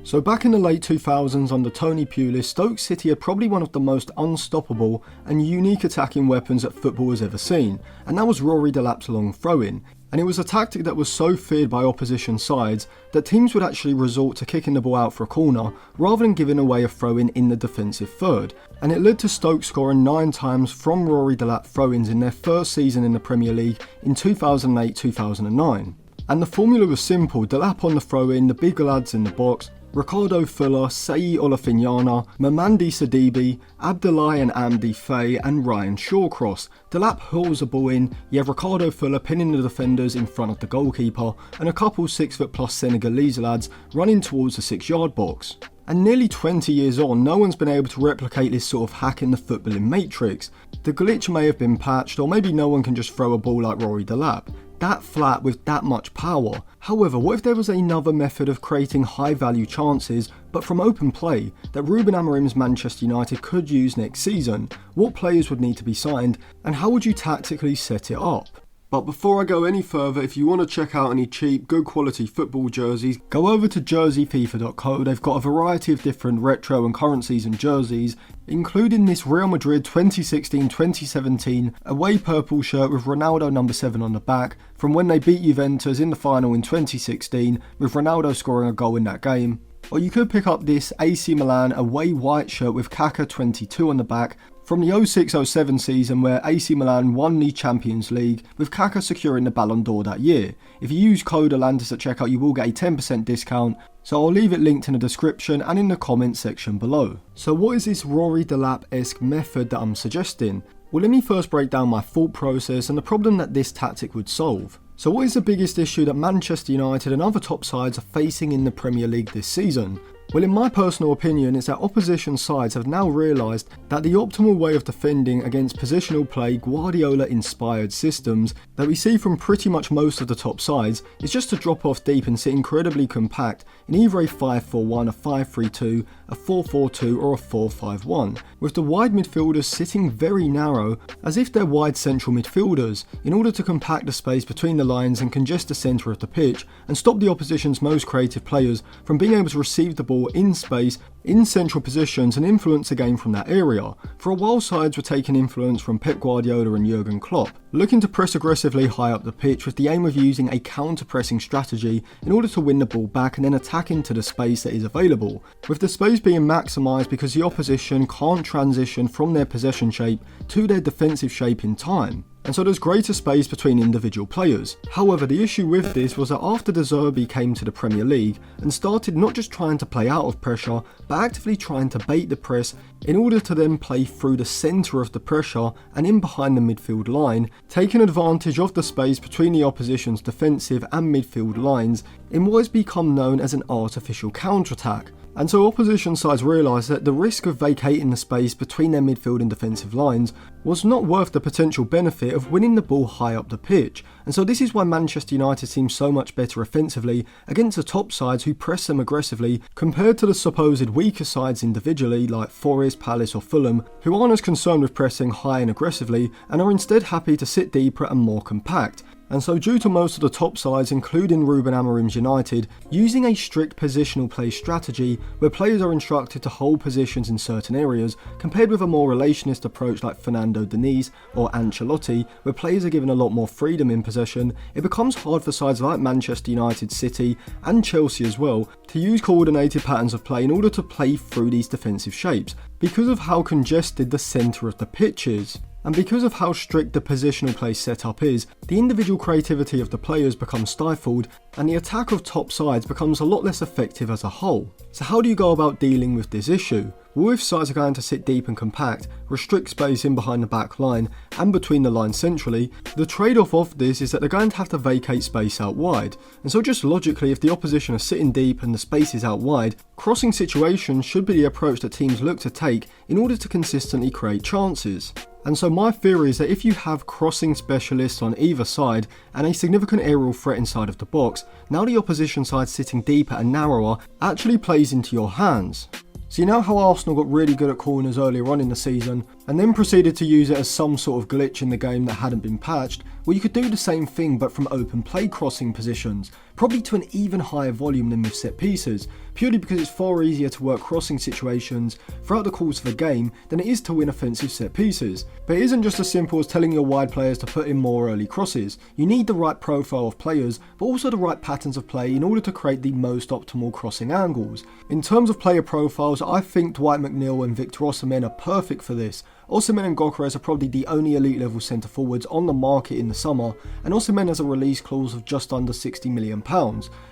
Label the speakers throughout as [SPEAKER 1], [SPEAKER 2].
[SPEAKER 1] So back in the late 2000s under Tony Pulis, Stoke City had probably one of the most unstoppable and unique attacking weapons that football has ever seen, and that was Rory Delap's long throw-in. And it was a tactic that was so feared by opposition sides that teams would actually resort to kicking the ball out for a corner rather than giving away a throw-in in the defensive third. And it led to Stoke scoring 9 times from Rory Delap throw-ins in their first season in the Premier League in 2008-2009. And the formula was simple: Delap on the throw-in, the bigger lads in the box, Ricardo Fuller, Seyi Olafinyana, Mamandi Sidibe, Abdullahi and Amdi Faye and Ryan Shawcross. Delap hurls the ball in, you have Ricardo Fuller pinning the defenders in front of the goalkeeper and a couple 6-foot+ Senegalese lads running towards the 6-yard box. And nearly 20 years on, no one's been able to replicate this sort of hack in the footballing matrix. The glitch may have been patched, or maybe no one can just throw a ball like Rory Delap. That flat with that much power. However, what if there was another method of creating high value chances, but from open play, that Ruben Amorim's Manchester United could use next season? What players would need to be signed, and how would you tactically set it up? But before I go any further, if you want to check out any cheap, good quality football jerseys, go over to jerseyfifa.co. They've got a variety of different retro and current season jerseys, including this Real Madrid 2016-2017 away purple shirt with Ronaldo number 7 on the back, from when they beat Juventus in the final in 2016, with Ronaldo scoring a goal in that game. Or you could pick up this AC Milan away white shirt with Kaká 22 on the back, from the 06-07 season where AC Milan won the Champions League, with Kaká securing the Ballon d'Or that year. If you use code Atlantis at checkout, you will get a 10% discount, so I'll leave it linked in the description and in the comments section below. So what is this Rory Delap-esque method that I'm suggesting? Well, let me first break down my thought process and the problem that this tactic would solve. So what is the biggest issue that Manchester United and other top sides are facing in the Premier League this season? Well, in my personal opinion, it's that opposition sides have now realised that the optimal way of defending against positional play, Guardiola-inspired systems that we see from pretty much most of the top sides is just to drop off deep and sit incredibly compact in either a 5-4-1, a 5-3-2, a 4-4-2 or a 4-5-1, with the wide midfielders sitting very narrow as if they're wide central midfielders, in order to compact the space between the lines and congest the centre of the pitch and stop the opposition's most creative players from being able to receive the ball in space, in central positions and influence the game from that area. For a while, sides were taking influence from Pep Guardiola and Jurgen Klopp, looking to press aggressively high up the pitch with the aim of using a counter-pressing strategy in order to win the ball back and then attack into the space that is available, with the space being maximised because the opposition can't transition from their possession shape to their defensive shape in time. And so there's greater space between individual players. However, the issue with this was that after De Zerbi came to the Premier League and started not just trying to play out of pressure, but actively trying to bait the press in order to then play through the centre of the pressure and in behind the midfield line, taking advantage of the space between the opposition's defensive and midfield lines in what has become known as an artificial counter-attack. And so opposition sides realised that the risk of vacating the space between their midfield and defensive lines was not worth the potential benefit of winning the ball high up the pitch. And so this is why Manchester United seems so much better offensively against the top sides who press them aggressively, compared to the supposed weaker sides individually like Forest, Palace or Fulham, who aren't as concerned with pressing high and aggressively and are instead happy to sit deeper and more compact. And so due to most of the top sides, including Ruben Amorim's United, using a strict positional play strategy where players are instructed to hold positions in certain areas, compared with a more relationist approach like Fernando Diniz or Ancelotti, where players are given a lot more freedom in possession, it becomes hard for sides like Manchester United, City and Chelsea as well to use coordinated patterns of play in order to play through these defensive shapes, because of how congested the centre of the pitch is. And because of how strict the positional play setup is, the individual creativity of the players becomes stifled and the attack of top sides becomes a lot less effective as a whole. So how do you go about dealing with this issue? Well, if sides are going to sit deep and compact, restrict space in behind the back line and between the lines centrally, the trade-off of this is that they're going to have to vacate space out wide. And so just logically, if the opposition are sitting deep and the space is out wide, crossing situations should be the approach that teams look to take in order to consistently create chances. And so my theory is that if you have crossing specialists on either side and a significant aerial threat inside of the box, now the opposition side sitting deeper and narrower actually plays into your hands. So you know how Arsenal got really good at corners earlier on in the season? and then proceeded to use it as some sort of glitch in the game that hadn't been patched, well, you could do the same thing but from open play crossing positions, probably to an even higher volume than with set pieces, purely because it's far easier to work crossing situations throughout the course of a game than it is to win offensive set pieces. But it isn't just as simple as telling your wide players to put in more early crosses. You need the right profile of players, but also the right patterns of play in order to create the most optimal crossing angles. In terms of player profiles, I think Dwight McNeil and Victor Osimhen are perfect for this. Osimhen and Gyökeres are probably the only elite level centre forwards on the market in the summer, and Osimhen has a release clause of just under £60 million.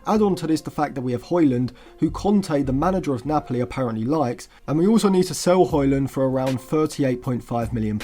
[SPEAKER 1] Add on to this the fact that we have Højlund, who Conte, the manager of Napoli, apparently likes, and we also need to sell Højlund for around £38.5 million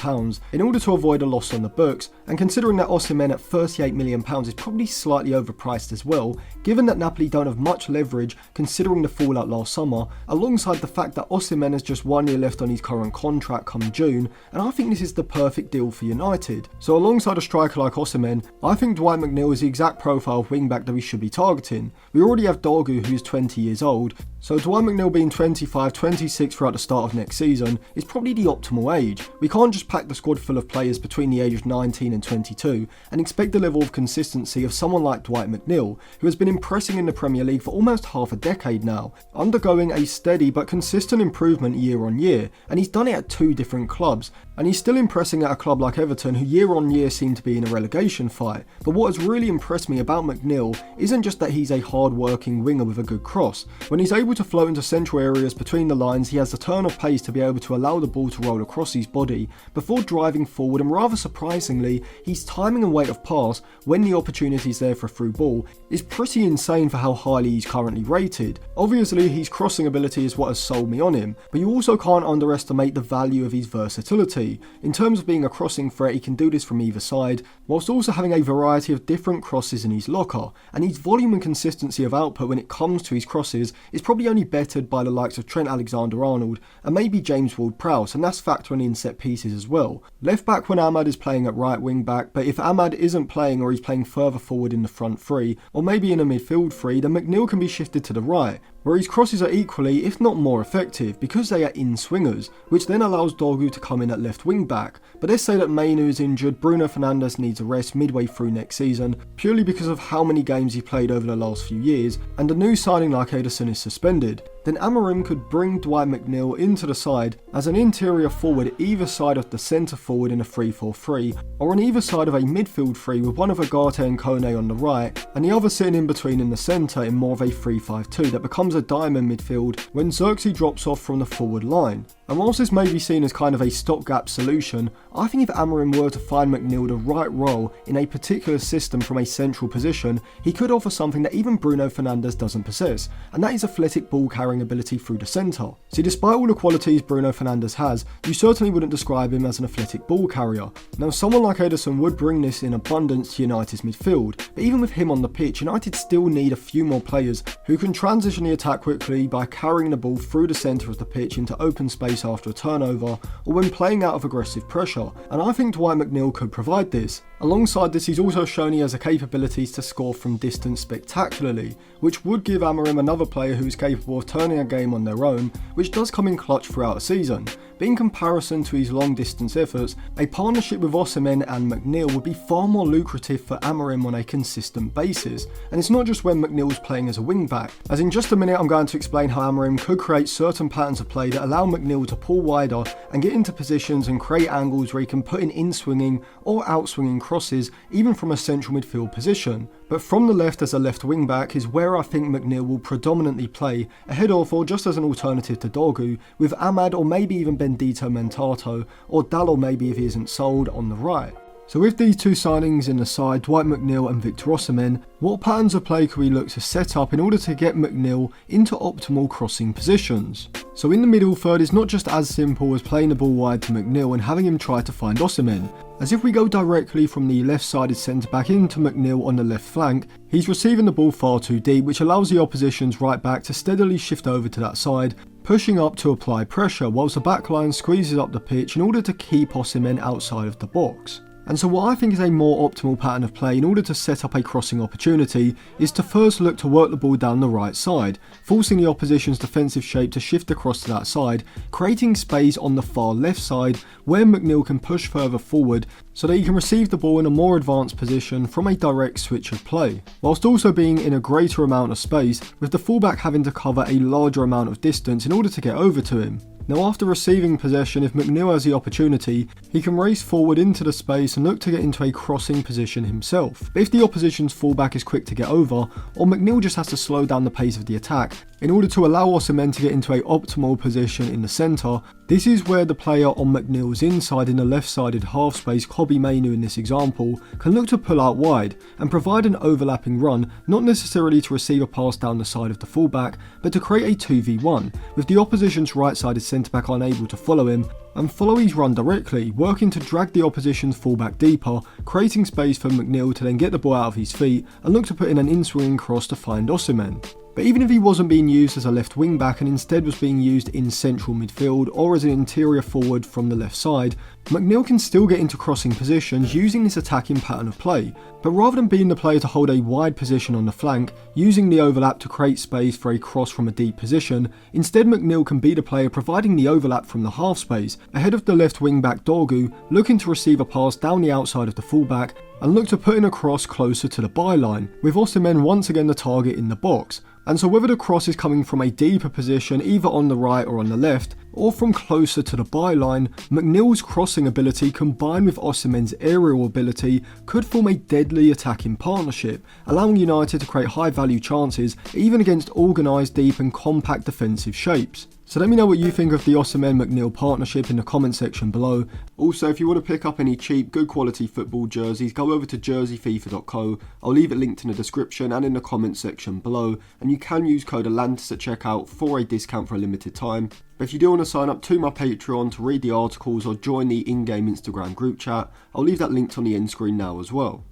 [SPEAKER 1] in order to avoid a loss on the books, and considering that Osimhen at £38 million is probably slightly overpriced as well, given that Napoli don't have much leverage considering the fallout last summer, alongside the fact that Osimhen has just 1 year left on his current contract come June, and I think this is the perfect deal for United. So alongside a striker like Osimhen, I think Dwight McNeil is the exact profile of wingback that we should be targeting. We already have Dorgu, who is 20 years old, so Dwight McNeil being 25, 26 throughout the start of next season is probably the optimal age. We can't just pack the squad full of players between the age of 19 and 22 and expect the level of consistency of someone like Dwight McNeil, who has been impressing in the Premier League for almost half a decade now, undergoing a steady but consistent improvement year on year, and he's done it at 2 different clubs, and he's still impressing at a club like Everton, who year on year seem to be in a relegation fight. But what has really impressed me about McNeil isn't just that he's a hard-working winger with a good cross. When he's able to float into central areas between the lines, he has the turn of pace to be able to allow the ball to roll across his body before driving forward, and rather surprisingly, his timing and weight of pass when the opportunity is there for a through ball is pretty insane for how highly he's currently rated. Obviously, his crossing ability is what has sold me on him, but you also can't underestimate the value of his versatility. In terms of being a crossing threat, he can do this from either side, whilst also having a variety of different crosses in his locker, and his volume and consistency of output when it comes to his crosses is probably only bettered by the likes of Trent Alexander-Arnold and maybe James Ward-Prowse, and that's factoring in set pieces as well. Left back when Ahmad is playing at right wing back, but if Ahmad isn't playing or he's playing further forward in the front three, or maybe in a midfield three, then McNeil can be shifted to the right, where his crosses are equally, if not more effective, because they are in-swingers, which then allows Dorgu to come in at left wing back. But let's say that Mainu is injured, Bruno Fernandes needs a rest midway through next season, purely because of how many games he played over the last few years, and a new signing like Ederson is suspended. Then Amorim could bring Dwight McNeil into the side as an interior forward either side of the centre forward in a 3-4-3, or on either side of a midfield three with one of Agate and Kone on the right, and the other sitting in between in the centre in more of a 3-5-2 that becomes a diamond midfield when Xerxes drops off from the forward line. And whilst this may be seen as kind of a stopgap solution, I think if Amorim were to find McNeil the right role in a particular system from a central position, he could offer something that even Bruno Fernandes doesn't possess, and that is athletic ball carrying ability through the centre. See, despite all the qualities Bruno Fernandes has, you certainly wouldn't describe him as an athletic ball carrier. Now, someone like Ederson would bring this in abundance to United's midfield, but even with him on the pitch, United still need a few more players who can transition the attack quickly by carrying the ball through the centre of the pitch into open space after a turnover, or when playing out of aggressive pressure, and I think Dwight McNeil could provide this. Alongside this, he's also shown he has the capabilities to score from distance spectacularly, which would give Amorim another player who is capable of turning a game on their own, which does come in clutch throughout a season. But in comparison to his long distance efforts, a partnership with Osimhen and McNeil would be far more lucrative for Amorim on a consistent basis, and it's not just when McNeil's playing as a wing back, as in just a minute I'm going to explain how Amorim could create certain patterns of play that allow McNeil to pull wider and get into positions and create angles where he can put in swinging or out swinging crosses even from a central midfield position. But from the left as a left wing back is where I think McNeil will predominantly play, ahead of or just as an alternative to Dorgu, with Ahmad or maybe even Bendito Mentato, or Dalot maybe if he isn't sold, on the right. So with these two signings in the side, Dwight McNeil and Victor Osimhen, what patterns of play can we look to set up in order to get McNeil into optimal crossing positions? So in the middle third is not just as simple as playing the ball wide to McNeil and having him try to find Osimhen, as if we go directly from the left-sided centre-back into McNeil on the left flank, he's receiving the ball far too deep, which allows the opposition's right-back to steadily shift over to that side, pushing up to apply pressure whilst the backline squeezes up the pitch in order to keep Osimhen outside of the box. And so what I think is a more optimal pattern of play in order to set up a crossing opportunity is to first look to work the ball down the right side, forcing the opposition's defensive shape to shift across to that side, creating space on the far left side where McNeil can push further forward so that he can receive the ball in a more advanced position from a direct switch of play, whilst also being in a greater amount of space, with the fullback having to cover a larger amount of distance in order to get over to him. Now after receiving possession, if McNeil has the opportunity, he can race forward into the space and look to get into a crossing position himself. But if the opposition's fullback is quick to get over, or McNeil just has to slow down the pace of the attack in order to allow Osimhen to get into a optimal position in the centre, this is where the player on McNeil's inside in the left-sided half space, Kobbie Mainoo in this example, can look to pull out wide and provide an overlapping run, not necessarily to receive a pass down the side of the fullback, but to create a 2v1, with the opposition's right-sided centre-back unable to follow him, and follow his run directly, working to drag the opposition's fullback deeper, creating space for McNeil to then get the ball out of his feet and look to put in an in-swinging cross to find Osimhen. But even if he wasn't being used as a left wing back and instead was being used in central midfield or as an interior forward from the left side, McNeil can still get into crossing positions using this attacking pattern of play. But rather than being the player to hold a wide position on the flank, using the overlap to create space for a cross from a deep position, instead McNeil can be the player providing the overlap from the half space, ahead of the left wing back Dorgu, looking to receive a pass down the outside of the fullback and look to put in a cross closer to the byline, with Osimhen once again the target in the box. And so whether the cross is coming from a deeper position, either on the right or on the left, or from closer to the byline, McNeil's crossing ability combined with Osimhen's aerial ability could form a deadly attacking partnership, allowing United to create high value chances even against organised, deep and compact defensive shapes. So let me know what you think of the Osimhen McNeil partnership in the comment section below. Also, if you want to pick up any cheap, good quality football jerseys, go over to jerseyfifa.co. I'll leave it linked in the description and in the comment section below, and you can use code Atlantis at checkout for a discount for a limited time. But if you do want to sign up to my Patreon to read the articles or join the in-game Instagram group chat, I'll leave that linked on the end screen now as well.